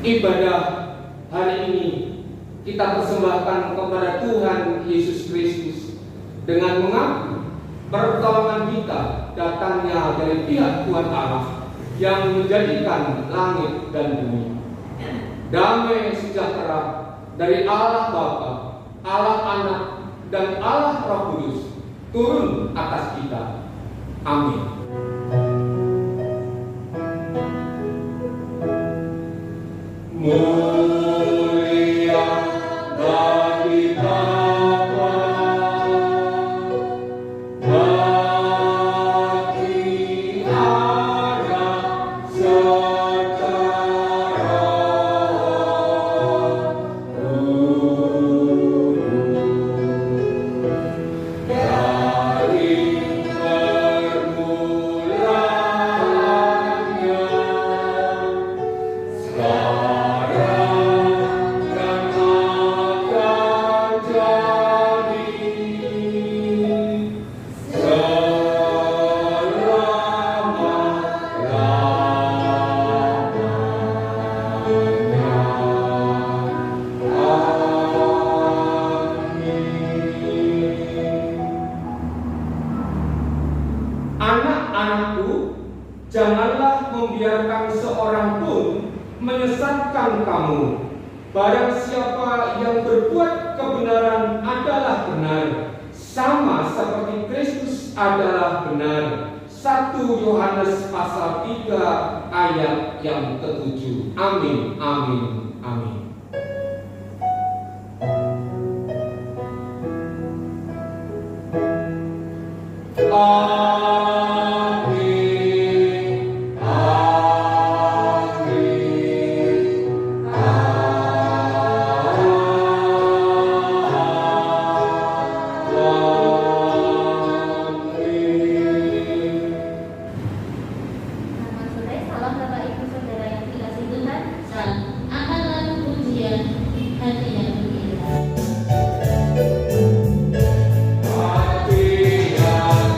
ibadah hari ini kita persembahkan kepada Tuhan Yesus Kristus dengan mengaku pertolongan kita datangnya dari pihak Tuhan Allah yang menjadikan langit dan bumi. Damai sejahtera dari Allah Bapa, Allah Anak, dan Allah Roh Kudus turun atas kita. Amin. Mulia bagi Bapa, bagi Anak, serta Roh Kudus. Dari permulaan Anak-anakku, janganlah membiarkan seorang pun menyesatkan kamu. Barang siapa yang berbuat kebenaran adalah benar, sama seperti Kristus adalah benar. 1 Yohanes pasal 3 ayat yang ke-7. Amin, amin, amin. Hati yang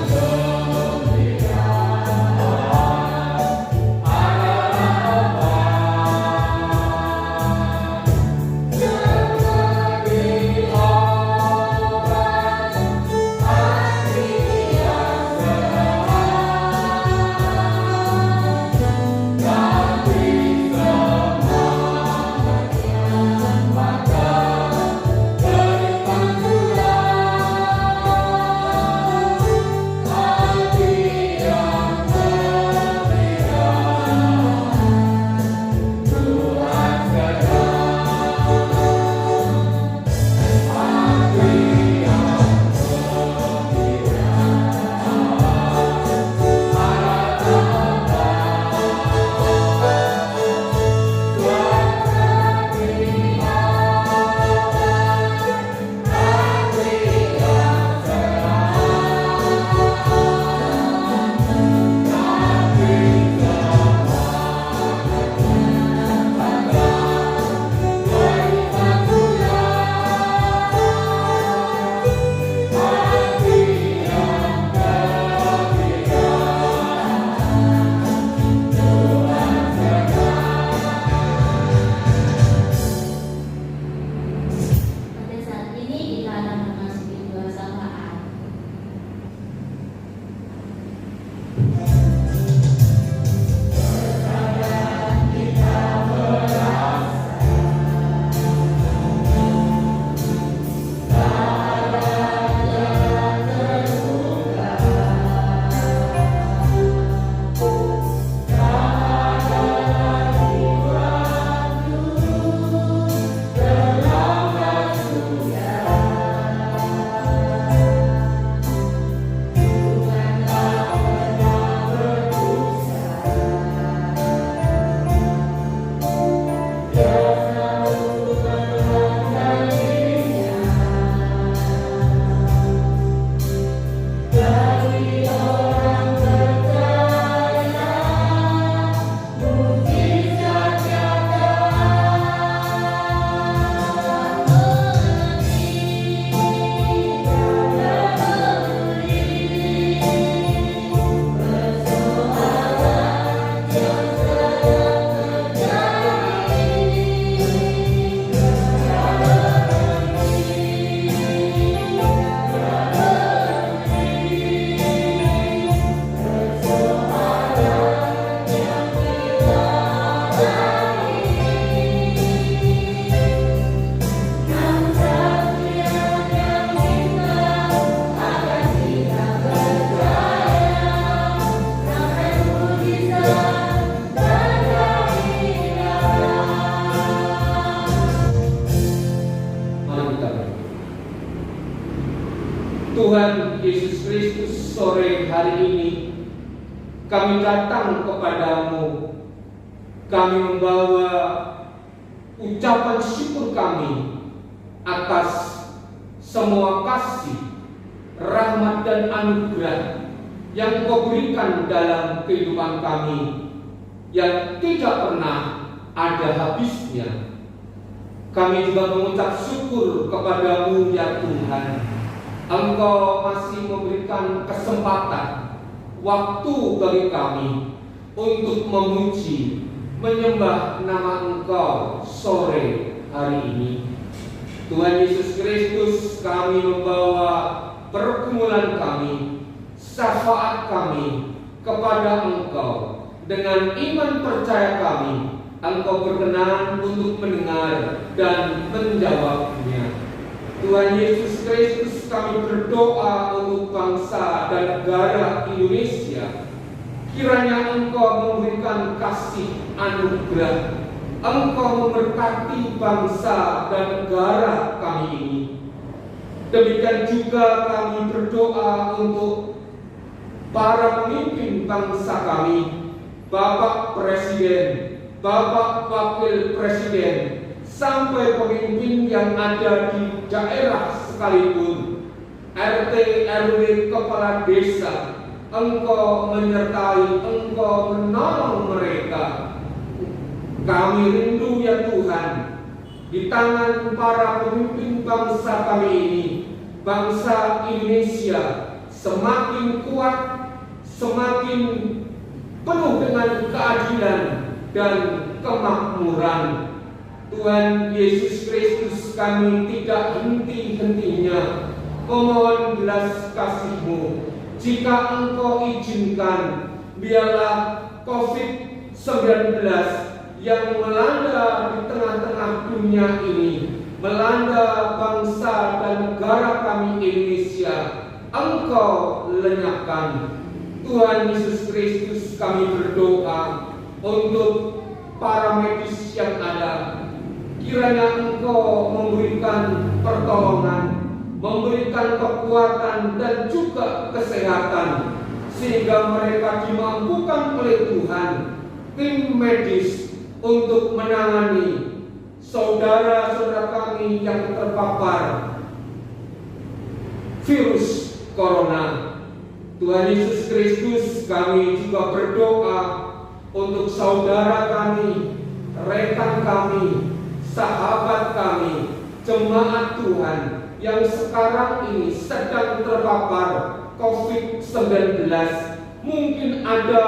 hari ini kami datang kepadamu. Kami membawa ucapan syukur kami atas semua kasih, rahmat dan anugerah yang Kau berikan dalam kehidupan kami yang tidak pernah ada habisnya. Kami juga mengucap syukur kepadamu ya Tuhan. Engkau masih memberikan kesempatan, waktu bagi kami untuk memuji, menyembah nama Engkau sore hari ini. Tuhan Yesus Kristus, kami membawa pergumulan kami, syafaat kami kepada Engkau. Dengan iman percaya kami, Engkau berkenan untuk mendengar dan menjawabnya. Tuhan Yesus Kristus, kami berdoa untuk bangsa dan negara Indonesia. Kiranya Engkau memberikan kasih anugerah, Engkau memberkati bangsa dan negara kami ini. Demikian juga kami berdoa untuk para pemimpin bangsa kami, Bapak Presiden, Bapak Wakil Presiden, sampai pemimpin yang ada di daerah sekalipun, RT, RW, kepala desa. Engkau menyertai, Engkau menolong mereka. Kami rindu ya Tuhan, di tangan para pemimpin bangsa kami ini, bangsa Indonesia semakin kuat, semakin penuh dengan keadilan dan kemakmuran. Tuhan Yesus Kristus, kami tidak henti-hentinya memohon belas kasih-Mu. Jika Engkau izinkan, biarlah COVID-19 yang melanda di tengah-tengah dunia ini, melanda bangsa dan negara kami Indonesia, Engkau lenyapkan. Tuhan Yesus Kristus, kami berdoa untuk para medis yang ada. Kiranya Engkau memberikan pertolongan, memberikan kekuatan dan juga kesehatan, sehingga mereka dimampukan oleh Tuhan, tim medis, untuk menangani saudara-saudara kami yang terpapar virus corona. Tuhan Yesus Kristus, kami juga berdoa untuk saudara kami, rekan kami, sahabat kami, jemaat Tuhan yang sekarang ini sedang terpapar COVID-19. Mungkin ada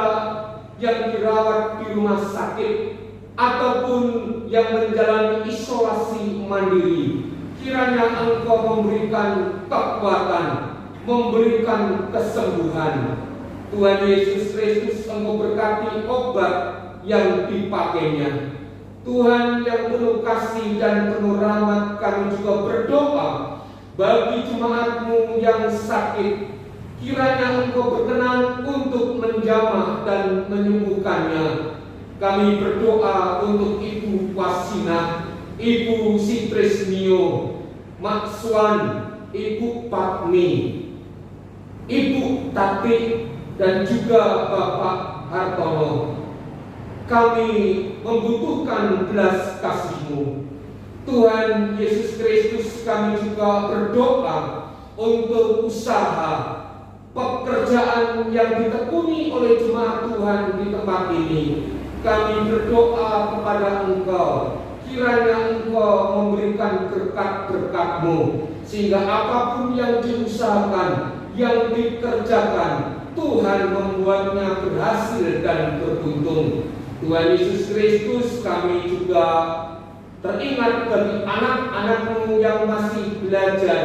yang dirawat di rumah sakit ataupun yang menjalani isolasi mandiri. Kiranya Engkau memberikan kekuatan, memberikan kesembuhan. Tuhan Yesus Kristus, Engkau berkati obat yang dipakainya. Tuhan yang penuh kasih dan penuh rahmat, kami juga berdoa bagi jemaat-Mu yang sakit. Kiranya Engkau berkenan untuk menjamah dan menyembuhkannya. Kami berdoa untuk Ibu Wasina, Ibu Sitrisnio, Mak Swan, Ibu Patmi, Ibu Tati, dan juga Bapak Hartono. Kami membutuhkan belas kasih-Mu. Tuhan Yesus Kristus, kami juga berdoa untuk usaha, pekerjaan yang ditekuni oleh jemaat Tuhan di tempat ini. Kami berdoa kepada Engkau, kiranya Engkau memberikan berkat-berkat-Mu, sehingga apapun yang diusahakan, yang dikerjakan, Tuhan membuatnya berhasil dan beruntung. Tuhan Yesus Kristus, kami juga teringat bagi anak-anak-Mu yang masih belajar,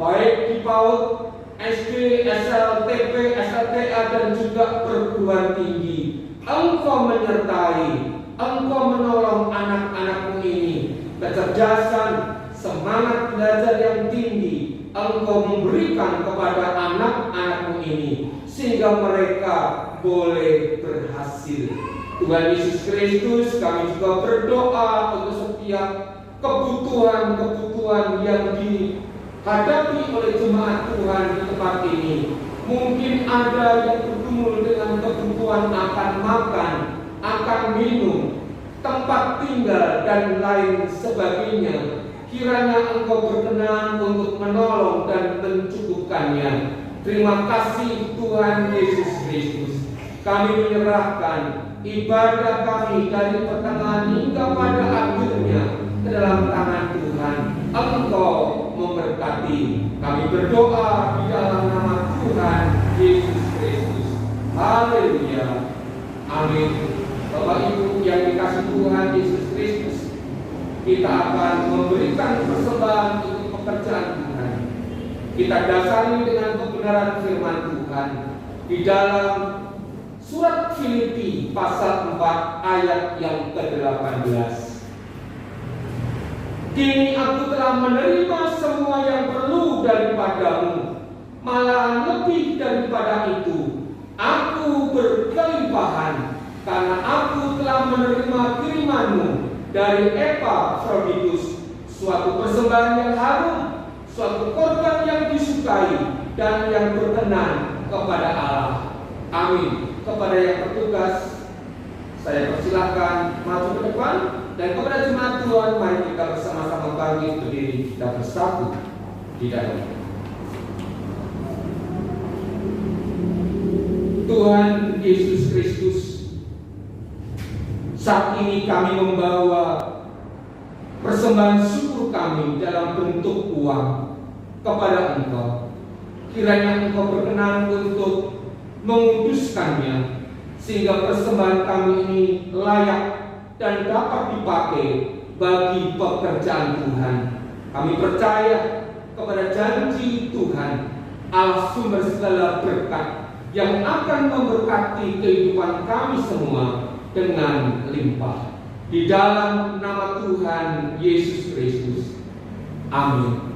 baik di PAUD, SD, SLTP, SLTA, dan juga perguruan tinggi. Engkau menyertai, Engkau menolong anak-anak-Mu ini, kecerdasan, semangat belajar yang tinggi, Engkau memberikan kepada anak-anak-Mu ini, sehingga mereka boleh berhasil. Tuhan Yesus Kristus, kami juga berdoa untuk setiap kebutuhan-kebutuhan yang dihadapi oleh jemaat Tuhan di tempat ini. Mungkin ada yang bergumul dengan kebutuhan akan makan, akan minum, tempat tinggal, dan lain sebagainya. Kiranya Engkau berkenan untuk menolong dan mencukupkannya. Terima kasih Tuhan Yesus Kristus. Kami menyerahkan ibadah kami dari pertengahan hingga pada akhirnya ke dalam tangan Tuhan. Engkau memberkati. Kami berdoa di dalam nama Tuhan Yesus Kristus. Haleluya. Amin. Bapak Ibu yang dikasihi Tuhan Yesus Kristus, kita akan memberikan persembahan untuk pekerjaan Tuhan. Kita dasari dengan kebenaran firman Tuhan di dalam surat Filipi pasal 4 ayat yang ke-18. Kini aku telah menerima semua yang perlu daripadamu, malahan lebih daripada itu. Aku berkelimpahan, karena aku telah menerima kirimanmu dari Epafroditus, suatu persembahan yang harum, suatu korban yang disukai dan yang berkenan kepada Allah. Amin. Kepada yang bertugas, saya persilahkan maju ke depan, dan kepada jemaat Tuhan, mari kita bersama-sama bangkit berdiri dan bersatu di dalam. Tuhan Yesus Kristus, saat ini kami membawa persembahan syukur kami dalam bentuk uang kepada Engkau. Kiranya Engkau berkenan untuk menguduskannya, sehingga persembahan kami ini layak dan dapat dipakai bagi pekerjaan Tuhan. Kami percaya kepada janji Tuhan, Allah sumber segala berkat, yang akan memberkati kehidupan kami semua dengan limpah. Di dalam nama Tuhan Yesus Kristus. Amin.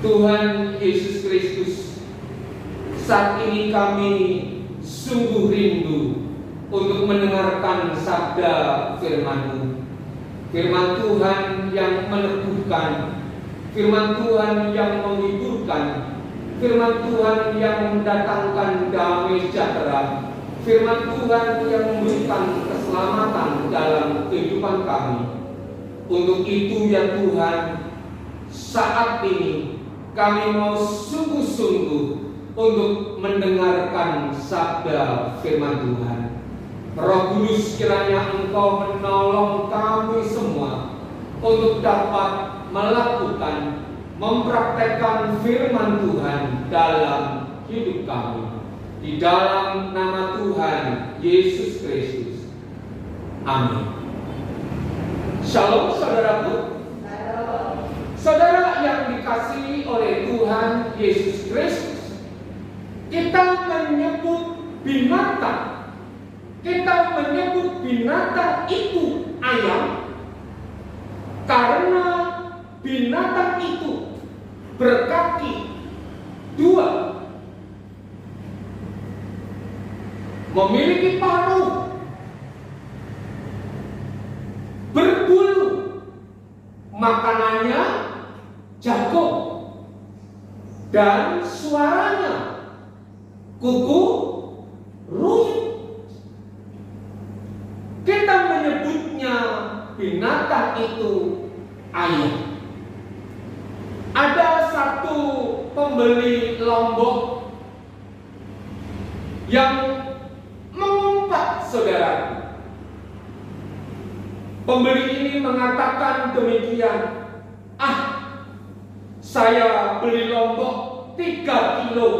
Tuhan Yesus Kristus, saat ini kami sungguh rindu untuk mendengarkan sabda firman-Mu. Firman Tuhan yang meneguhkan, firman Tuhan yang menghiburkan, firman Tuhan yang mendatangkan damai sejahtera, firman Tuhan yang memberikan keselamatan dalam kehidupan kami. Untuk itu ya Tuhan, saat ini kami mau sungguh-sungguh untuk mendengarkan sabda firman Tuhan. Roh Kudus, kiranya Engkau menolong kami semua untuk dapat melakukan, mempraktekkan firman Tuhan dalam hidup kami. Di dalam nama Tuhan Yesus Kristus. Amin. Shalom saudaraku. Saudara yang dikasihi oleh Tuhan Yesus Kristus, kita menyebut binatang. Kita menyebut binatang itu ayam karena binatang itu berkaki dua, memiliki paruh, berbulu, makanannya jagung, dan suaranya kuku ruyuk. Kita menyebutnya binatang itu ayam. Ada satu pembeli lombok yang mengumpat, saudara. Pembeli ini mengatakan demikian, saya beli lombok 3 kilo,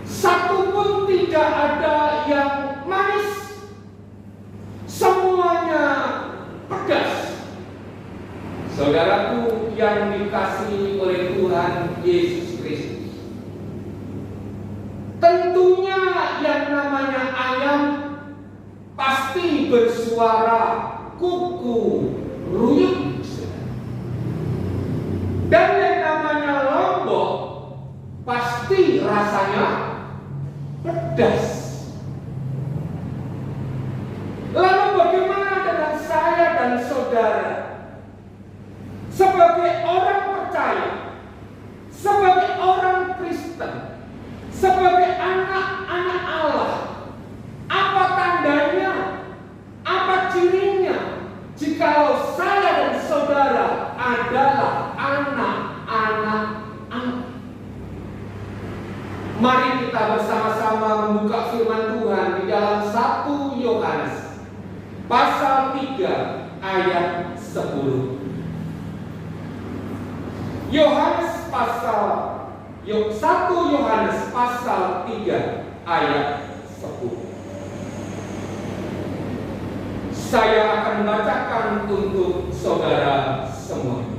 satu pun tidak ada yang manis, semuanya pedas. Saudaraku yang dikasihi oleh Tuhan Yesus Kristus, tentunya yang namanya ayam pasti bersuara kuku ruyuk, dan yang namanya lombok pasti rasanya pedas. Lalu bagaimana dengan saya dan saudara? Sebagai orang percaya, sebagai orang Kristen, sebagai anak-anak Allah, apa tandanya? Apa cirinya? Jikalau saya dan saudara adalah anak-anak Allah. Mari kita bersama-sama membuka firman Tuhan di dalam 1 Yohanes pasal 3 ayat 10. Yohanes pasal 1 Yohanes pasal 3 ayat 10. Saya akan bacakan untuk saudara semua.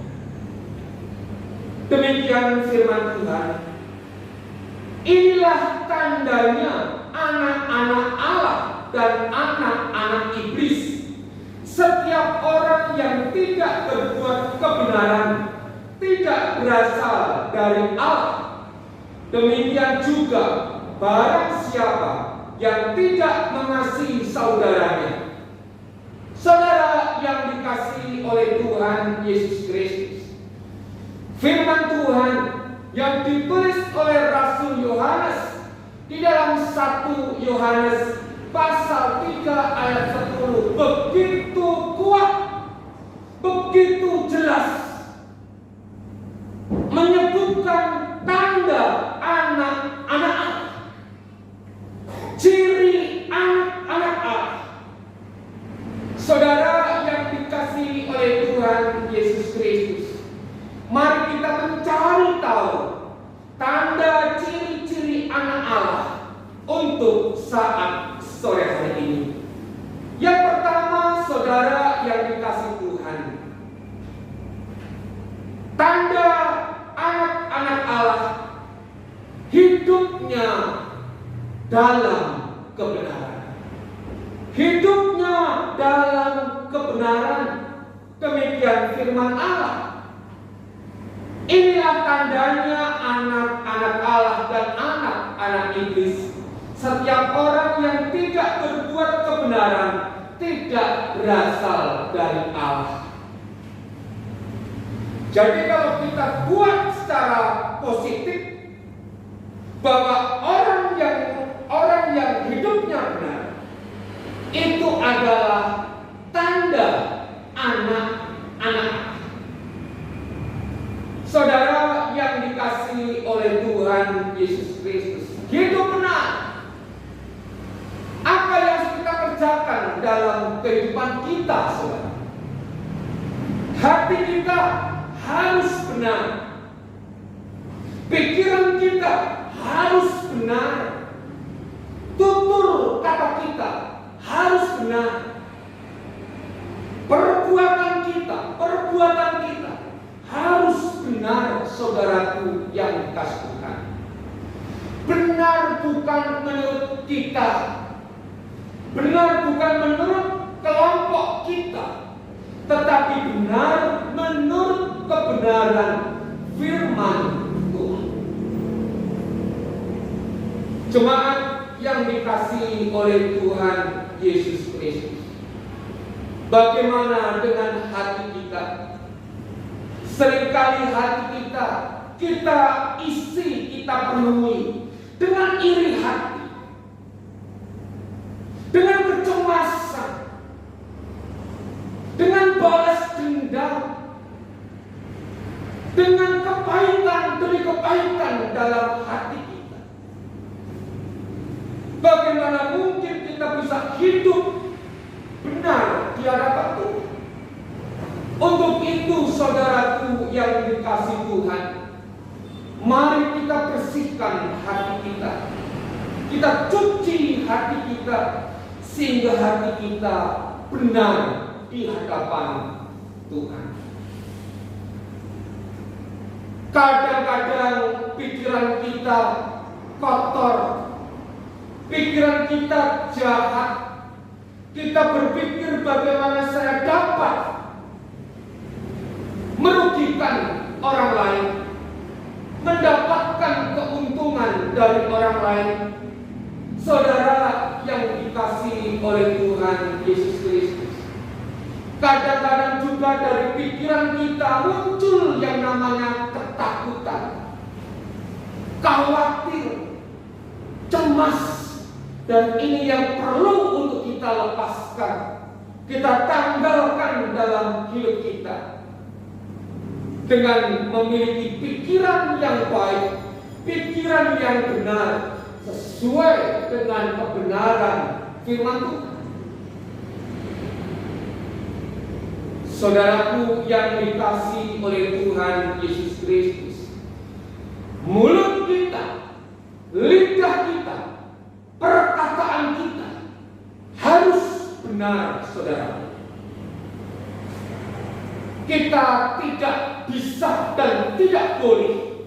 Demikian firman Tuhan. Inilah tandanya anak-anak Allah dan anak-anak iblis. Setiap orang yang tidak berbuat kebenaran tidak berasal dari Allah. Demikian juga barang siapa yang tidak mengasihi saudaranya. Saudara yang dikasihi oleh Tuhan Yesus Kristus, firman Tuhan yang ditulis oleh Rasul Yohanes di dalam 1 Yohanes pasal 3 ayat 10 begitu kuat, begitu jelas menyebutkan tanda anak-anak Allah, ciri anak-anak Allah. Saudara yang dikasihi oleh Tuhan Yesus Kristus, mari kita mencari tahu tanda ciri-ciri anak Allah untuk saat sore hari ini. Yang pertama, saudara yang dikasihi Tuhan, tanda anak-anak Allah hidupnya dalam kebenaran. Hidupnya dalam kebenaran. Demikian firman Allah. Inilah tandanya anak-anak Allah dan anak-anak iblis. setiap orang yang tidak berbuat kebenaran tidak berasal dari Allah. Jadi kalau kita buat secara positif bahwa orang yang hidupnya benar itu adalah tanda anak-anak. Saudara yang dikasihi oleh Tuhan Yesus Kristus, hidup benar. Apa yang harus kita kerjakan dalam kehidupan kita, saudara? Hati kita harus benar. Pikiran kita harus benar. Tutur kata kita harus benar. Perbuatan kita harus benar, saudaraku yang dikasihi Tuhan. Benar bukan menurut kita, benar bukan menurut kelompok kita, tetapi benar menurut kebenaran firman Tuhan. Jemaat yang dikasihi oleh Tuhan Yesus Kristus, bagaimana dengan hati kita? Seringkali hati kita isi, kita penuhi dengan iri hati, dengan kecemasan, dengan balas dendam, dengan kepahitan demi kepahitan dalam hati kita. Bagaimana mungkin kita bisa hidup benar di hadapan Tuhan? Untuk itu, saudaraku yang dikasihi Tuhan, mari kita bersihkan hati kita. Kita cuci hati kita sehingga hati kita benar di hadapan Tuhan. Kadang-kadang pikiran kita kotor, pikiran kita jahat. Kita berpikir bagaimana saya dapat merugikan orang lain, mendapatkan keuntungan dari orang lain. Saudara yang dikasihi oleh Tuhan Yesus Kristus, kadang-kadang juga dari pikiran kita muncul yang namanya ketakutan, khawatir, cemas, dan ini yang perlu untuk kita lepaskan, kita tanggalkan dalam hidup kita dengan memiliki pikiran yang baik, pikiran yang benar, sesuai dengan kebenaran firman Tuhan. Saudaraku yang dikasihi oleh Tuhan Yesus Kristus, mulut kita, lidah kita, perkataan kita harus benar, saudara. Kita tidak bisa dan tidak boleh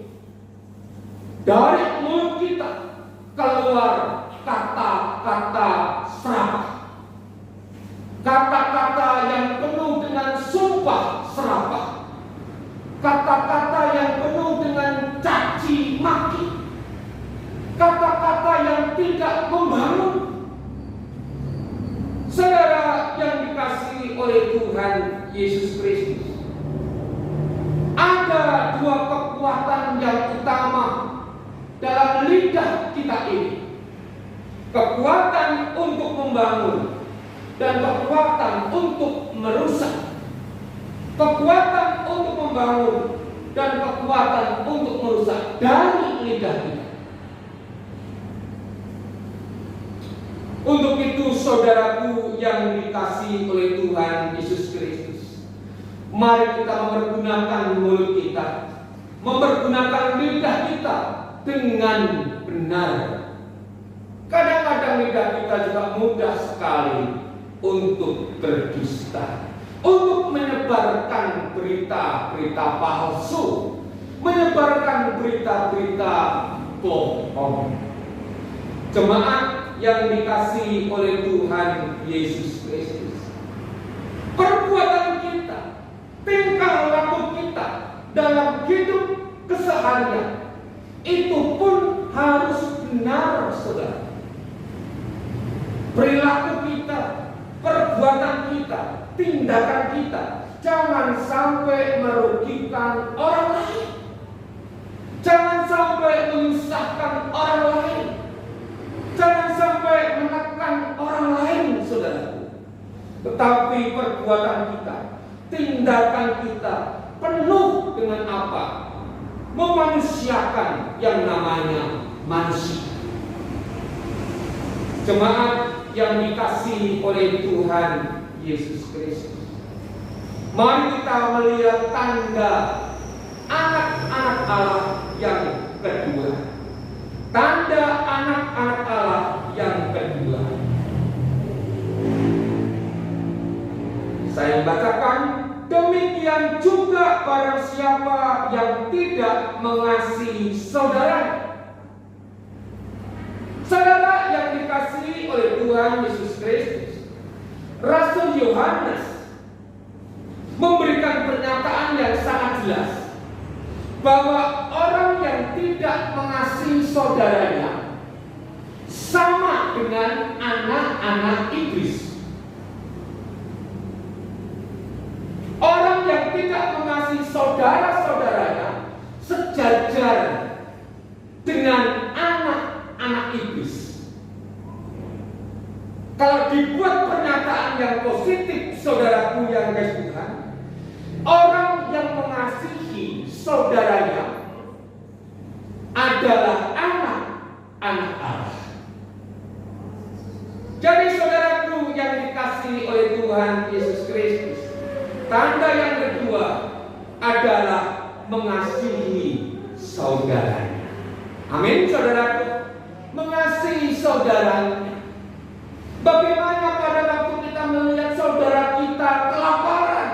dari mulut kita keluar kata-kata serapah, kata-kata yang penuh dengan sumpah serapah, kata-kata yang penuh dengan caci maki, kata-kata yang tidak membangun. Saudara yang dikasihi oleh Tuhan Yesus Kristus, ada dua kekuatan yang utama dalam lidah kita ini. Kekuatan untuk membangun dan kekuatan untuk merusak. Kekuatan untuk membangun dan kekuatan untuk merusak dari lidah kita. Untuk itu, saudaraku yang dikasihi oleh Tuhan Yesus Kristus, mari kita mempergunakan mulut kita, mempergunakan lidah kita dengan benar. Kadang-kadang lidah kita juga mudah sekali untuk berdusta, untuk menyebarkan berita-berita palsu, menyebarkan berita-berita bohong. Jemaat yang dikasihi oleh Tuhan Yesus Kristus, perbuatan kita, tingkah laku kita dalam hidup keseharian itu pun harus benar, saudara. perilaku kita, perbuatan kita, tindakan kita jangan sampai merugikan orang lain. Jangan sampai menyusahkan orang lain. Jangan sampai menekan orang lain, saudaraku. Tetapi perbuatan kita, tindakan kita penuh dengan apa? Memanusiakan yang namanya manusia. Jemaat yang dikasihi oleh Tuhan Yesus Kristus, mari kita melihat tanda anak-anak Allah yang kedua. Tanda anak-anak Allah yang kedua. Saya bacakan, demikian juga barang siapa yang tidak mengasihi saudara. Saudara yang dikasihi oleh Tuhan Yesus Kristus, Rasul Yohanes memberikan pernyataan yang sangat jelas bahwa orang yang tidak mengasihi saudaranya sama dengan anak-anak iblis. Orang yang tidak mengasihi saudara-saudaranya sejajar dengan anak-anak iblis. Kalau dibuat pernyataan yang positif, saudaraku yang kasih Tuhan, orang yang mengasihi saudaranya adalah anak-anak Allah. Jadi saudaraku yang dikasihi oleh Tuhan Yesus Kristus, tanda yang kedua adalah mengasihi saudaranya. Amin, saudaraku. Mengasihi saudaranya. Bagaimana pada waktu kita melihat saudara kita kelaparan?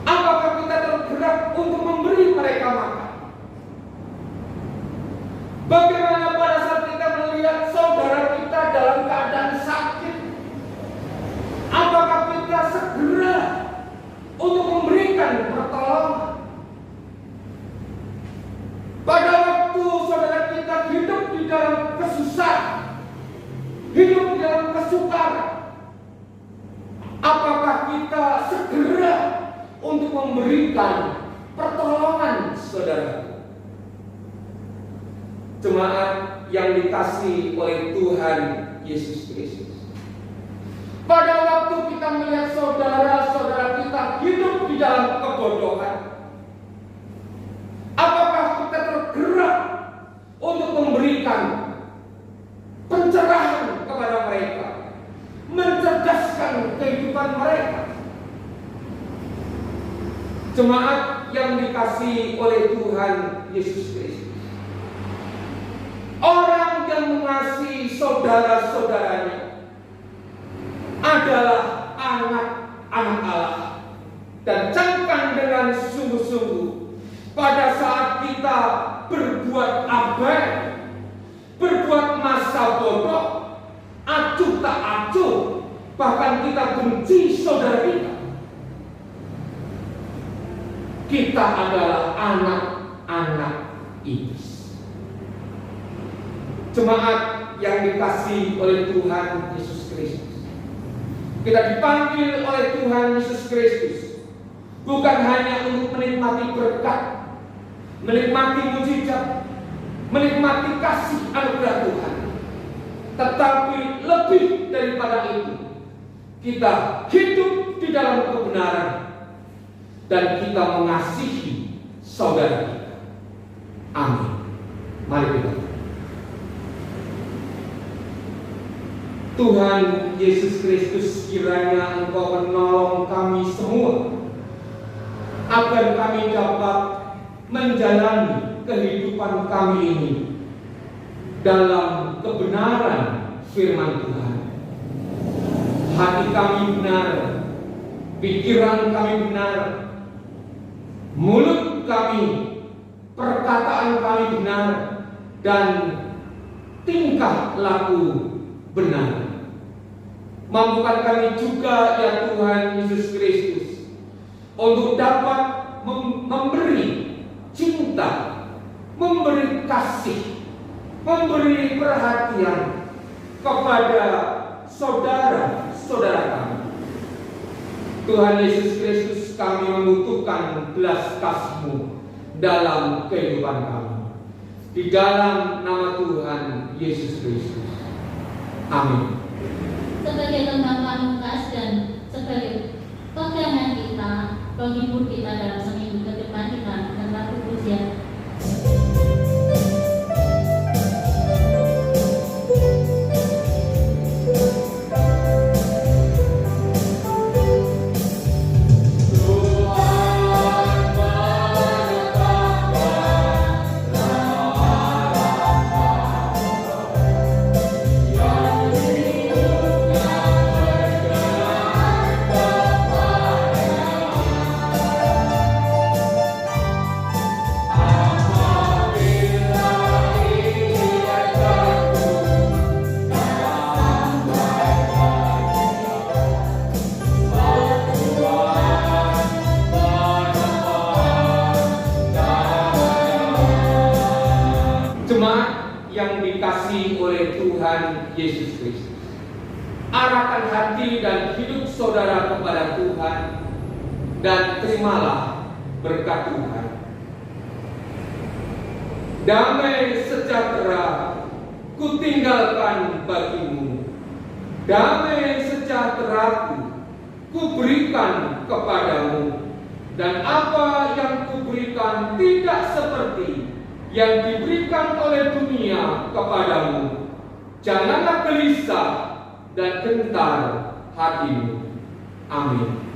Apakah kita tergerak untuk memberi mereka makan? Bagaimana pada saat kita melihat saudara kita dalam keadaan sakit? Apakah kita segera untuk memberikan pertolongan? Pada waktu saudara kita hidup di dalam kesusahan, hidup di dalam kesukaran, apakah kita segera untuk memberikan pertolongan, saudara? Jemaat yang dikasihi oleh Tuhan Yesus Kristus, pada waktu kita melihat saudara-saudara kita hidup di dalam kebodohan, apakah kita tergerak untuk memberikan pencerahan kepada mereka, mencerdaskan kehidupan mereka? Jemaat yang dikasihi oleh Tuhan Yesus Kristus, orang yang mengasihi saudara-saudaranya adalah anak-anak Allah. Dan camkan dengan sungguh-sungguh, pada saat kita berbuat abai, berbuat masa bodoh, acuh tak acuh, bahkan kita benci saudara kita adalah anak-anak iblis. Jemaat yang dikasihi oleh Tuhan Yesus Kristus, kita dipanggil oleh Tuhan Yesus Kristus bukan hanya untuk menikmati berkat, menikmati mujizat, menikmati kasih anugerah Tuhan, tetapi lebih daripada itu, kita hidup di dalam kebenaran dan kita mengasihi saudara kita. Amin. Mari kita. Tuhan Yesus Kristus, kiranya Engkau menolong kami semua agar kami dapat menjalani kehidupan kami ini dalam kebenaran firman Tuhan. Hati kami benar, pikiran kami benar, mulut kami, perkataan kami benar, dan tingkah laku benar. Mampukan kami juga, ya Tuhan Yesus Kristus, untuk dapat memberi cinta, memberi kasih, memberi perhatian kepada saudara-saudara kami. Tuhan Yesus Kristus, kami membutuhkan belas kasih-Mu dalam kehidupan kami. Di dalam nama Tuhan Yesus Kristus. Amin. Sebagai tentang pamungkas dan sebagai pegangan kita, penghibur kita dalam seminggu ke depan, kita akan laku pujian. Yang dikasihi oleh Tuhan Yesus Kristus, arahkan hati dan hidup saudara kepada Tuhan, dan terimalah berkat Tuhan. Damai sejahtera kutinggalkan bagimu, damai sejahteraku kuberikan kepadamu, dan apa yang kuberikan tidak seperti yang diberikan oleh dunia kepadamu. Janganlah gelisah dan gentar hatimu. Amin.